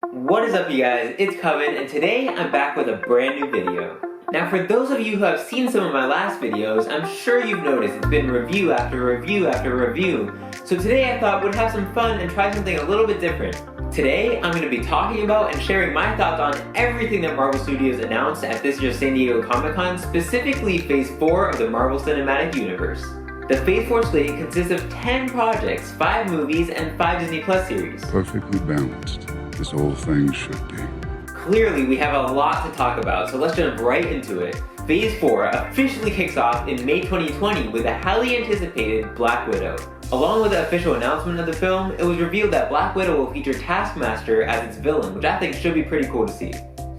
What is up, you guys? It's Coven, and today I'm back with a brand new video. Now, for those of you who have seen some of my last videos, I'm sure you've noticed it's been review after review after review. So today I thought we'd have some fun and try something a little bit different. Today, I'm going to be talking about and sharing my thoughts on everything that Marvel Studios announced at this year's San Diego Comic-Con, specifically Phase 4 of the Marvel Cinematic Universe. The Phase 4 slate consists of 10 projects, 5 movies, and 5 Disney Plus series. Perfectly balanced, as all things should be. Clearly, we have a lot to talk about, so let's jump right into it. Phase 4 officially kicks off in May 2020 with the highly anticipated Black Widow. Along with the official announcement of the film, it was revealed that Black Widow will feature Taskmaster as its villain, which I think should be pretty cool to see.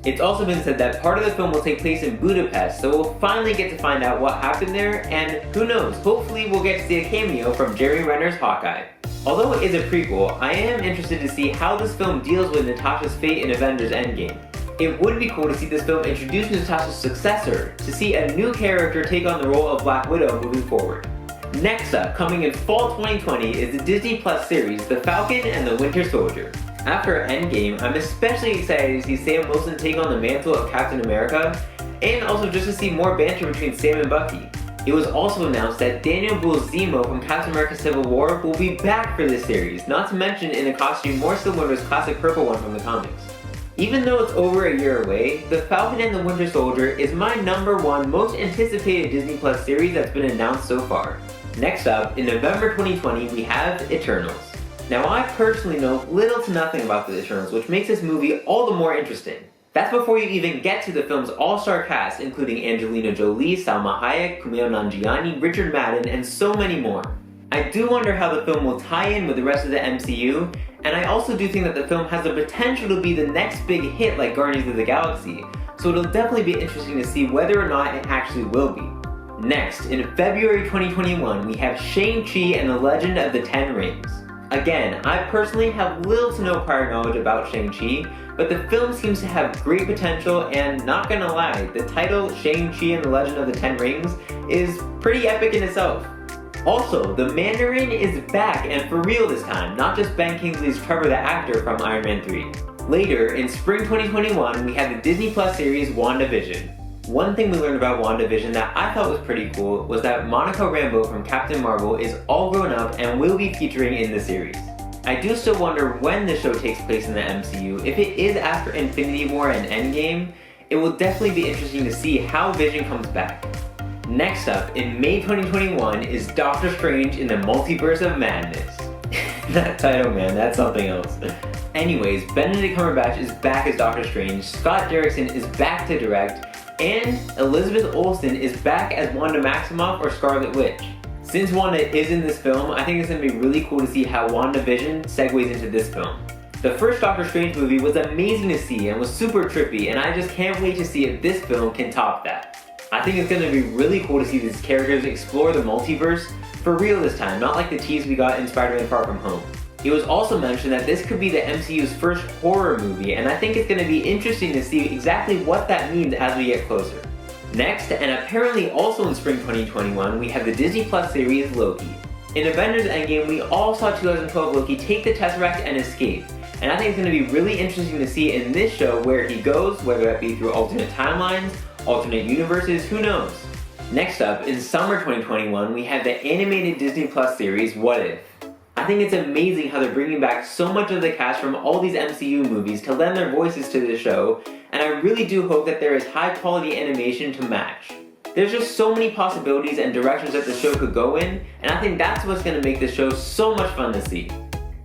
It's also been said that part of the film will take place in Budapest, so we'll finally get to find out what happened there, and who knows, hopefully we'll get to see a cameo from Jeremy Renner's Hawkeye. Although it is a prequel, I am interested to see how this film deals with Natasha's fate in Avengers Endgame. It would be cool to see this film introduce Natasha's successor, to see a new character take on the role of Black Widow moving forward. Next up, coming in fall 2020, is the Disney Plus series The Falcon and the Winter Soldier. After Endgame, I'm especially excited to see Sam Wilson take on the mantle of Captain America, and also just to see more banter between Sam and Bucky. It was also announced that Daniel Bruhl's Zemo from Captain America Civil War will be back for this series, not to mention in a costume more similar to his classic purple one from the comics. Even though it's over a year away, The Falcon and the Winter Soldier is my #1 most anticipated Disney Plus series that's been announced so far. Next up, in November 2020, we have Eternals. Now, I personally know little to nothing about the Eternals, which makes this movie all the more interesting. That's before you even get to the film's all-star cast, including Angelina Jolie, Salma Hayek, Kumail Nanjiani, Richard Madden, and so many more. I do wonder how the film will tie in with the rest of the MCU, and I also do think that the film has the potential to be the next big hit like Guardians of the Galaxy, so it'll definitely be interesting to see whether or not it actually will be. Next, in February 2021, we have Shang-Chi and the Legend of the Ten Rings. Again, I personally have little to no prior knowledge about Shang-Chi, but the film seems to have great potential, and not gonna lie, the title Shang-Chi and the Legend of the Ten Rings is pretty epic in itself. Also, the Mandarin is back, and for real this time, not just Ben Kingsley's Trevor the actor from Iron Man 3. Later, in spring 2021, we have the Disney Plus series WandaVision. One thing we learned about WandaVision that I thought was pretty cool was that Monica Rambeau from Captain Marvel is all grown up and will be featuring in the series. I do still wonder when the show takes place in the MCU. If it is after Infinity War and Endgame, it will definitely be interesting to see how Vision comes back. Next up, in May 2021, is Doctor Strange in the Multiverse of Madness. That title, man, that's something else. Anyways, Benedict Cumberbatch is back as Doctor Strange, Scott Derrickson is back to direct, and Elizabeth Olsen is back as Wanda Maximoff or Scarlet Witch. Since Wanda is in this film, I think it's going to be really cool to see how WandaVision segues into this film. The first Doctor Strange movie was amazing to see and was super trippy, and I just can't wait to see if this film can top that. I think it's going to be really cool to see these characters explore the multiverse for real this time, not like the tease we got in Spider-Man Far From Home. It was also mentioned that this could be the MCU's first horror movie, and I think it's going to be interesting to see exactly what that means as we get closer. Next, and apparently also in spring 2021, we have the Disney Plus series Loki. In Avengers Endgame, we all saw 2012 Loki take the Tesseract and escape, and I think it's going to be really interesting to see in this show where he goes, whether that be through alternate timelines, alternate universes, who knows. Next up, in summer 2021, we have the animated Disney Plus series What If. I think it's amazing how they're bringing back so much of the cast from all these MCU movies to lend their voices to the show, and I really do hope that there is high quality animation to match. There's just so many possibilities and directions that the show could go in, and I think that's what's going to make the show so much fun to see.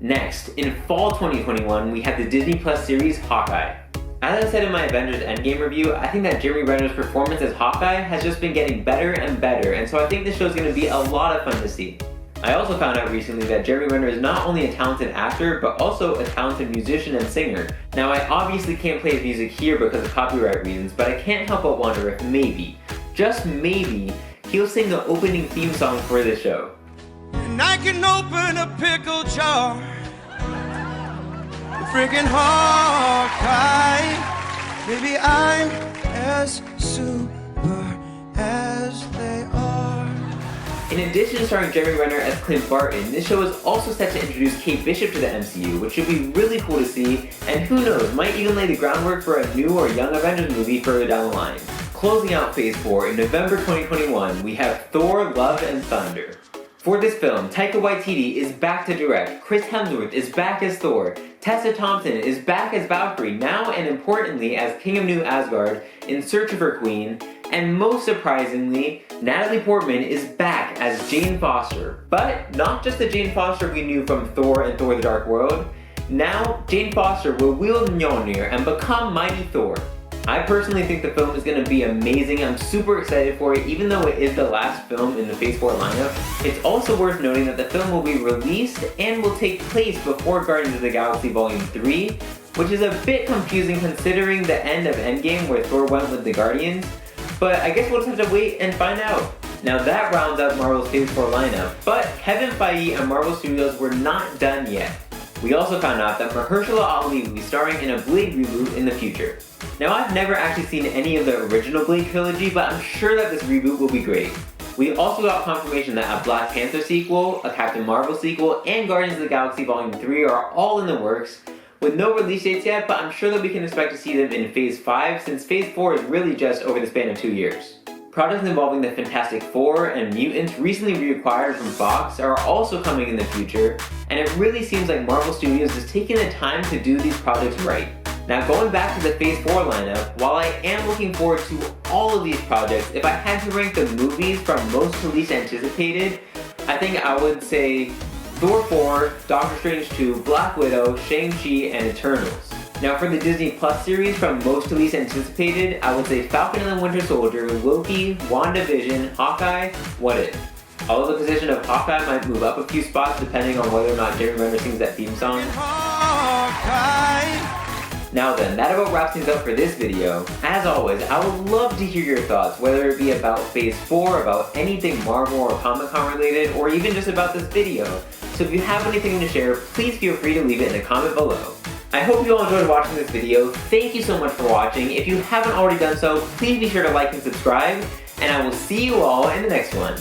Next, in fall 2021, we have the Disney Plus series Hawkeye. As I said in my Avengers Endgame review, I think that Jeremy Renner's performance as Hawkeye has just been getting better and better, and so I think this show is going to be a lot of fun to see. I also found out recently that Jeremy Renner is not only a talented actor, but also a talented musician and singer. Now, I obviously can't play his music here because of copyright reasons, but I can't help but wonder if maybe, just maybe, he'll sing the opening theme song for the show. And I can open a pickle jar, a freaking Hawkeye. Maybe I'm as super as they are. In addition to starring Jeremy Renner as Clint Barton, this show is also set to introduce Kate Bishop to the MCU, which should be really cool to see, and who knows, might even lay the groundwork for a new or Young Avengers movie further down the line. Closing out Phase 4 in November 2021, we have Thor: Love and Thunder. For this film, Taika Waititi is back to direct, Chris Hemsworth is back as Thor, Tessa Thompson is back as Valkyrie, now and importantly as King of New Asgard in search of her queen, and most surprisingly, Natalie Portman is back as Jane Foster. But not just the Jane Foster we knew from Thor and Thor: The Dark World. Now, Jane Foster will wield Mjolnir and become Mighty Thor. I personally think the film is going to be amazing. I'm super excited for it, even though it is the last film in the Phase 4 lineup. It's also worth noting that the film will be released and will take place before Guardians of the Galaxy Volume 3, which is a bit confusing considering the end of Endgame where Thor went with the Guardians, but I guess we'll just have to wait and find out. Now that rounds out Marvel's Phase 4 lineup, but Kevin Feige and Marvel Studios were not done yet. We also found out that Mahershala Ali will be starring in a Blade reboot in the future. Now I've never actually seen any of the original Blade trilogy, but I'm sure that this reboot will be great. We also got confirmation that a Black Panther sequel, a Captain Marvel sequel, and Guardians of the Galaxy Volume 3 are all in the works, with no release dates yet, but I'm sure that we can expect to see them in Phase 5 since Phase 4 is really just over the span of 2 years. Projects involving the Fantastic Four and mutants recently reacquired from Fox are also coming in the future, and it really seems like Marvel Studios is taking the time to do these projects right. Now going back to the Phase 4 lineup, while I am looking forward to all of these projects, if I had to rank the movies from most to least anticipated, I think I would say Thor 4, Doctor Strange 2, Black Widow, Shang-Chi, and Eternals. Now for the Disney Plus series from most to least anticipated, I would say Falcon and the Winter Soldier, Loki, WandaVision, Hawkeye, What If. Although the position of Hawkeye might move up a few spots depending on whether or not Jeremy Renner sings that theme song. Hawkeye. Now then, that about wraps things up for this video. As always, I would love to hear your thoughts, whether it be about Phase 4, about anything Marvel or Comic-Con related, or even just about this video. So if you have anything to share, please feel free to leave it in the comment below. I hope you all enjoyed watching this video. Thank you so much for watching. If you haven't already done so, please be sure to like and subscribe, and I will see you all in the next one.